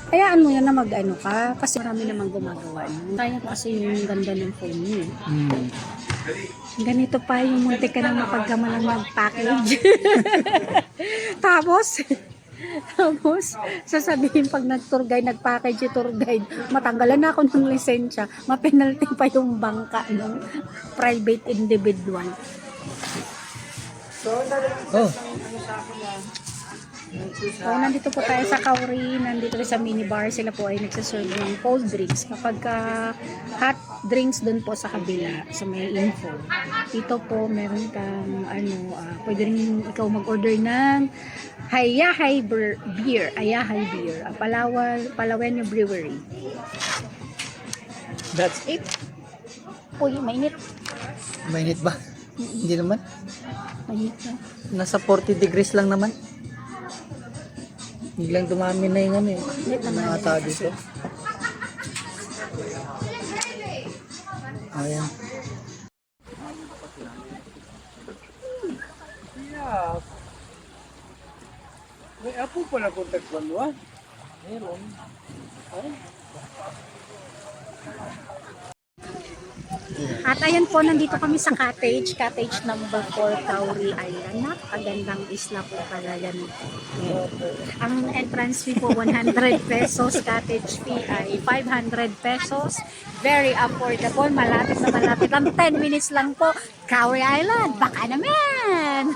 Hayaan mo yan na mag-ano ka. Kasi marami namang gumagawa. Sayang kasi yung ganda ng phone niyo. Ganito pa yung muntik ka na mapagkamalang mag-package. Tapos, sasabihin pag nag-tour guide, nag-package yung tour guide, matanggalan na ako ng lisensya, mapenalty pa yung bangka ng private individual. Oh, So, nandito po tayo sa Kauri, nandito rin sa minibar, sila po ay nagsaserve ng cold drinks. Kapag hot drinks doon po sa kabila, sa may info. Dito po, meron kang, pwede rin ikaw mag-order ng Ayahay Beer, Palawan Brewery. that's it. Uy, mainit. Mainit ba? Hindi naman. Mainit na. Nasa 40 degrees lang naman. Biglang dumami na yung ano eh. Mainit naman. Mga tao dito. Ayan. May apo pala kung tagpanuan. Meron. At ayan po, nandito kami sa cottage number 4, Kauri Island. Napakagandang isla po pala yan. Ang entrance fee po 100 pesos, cottage fee ay 500 pesos. Very affordable, malapit na malapit lang, 10 minutes lang po. Kauri Island, baka naman!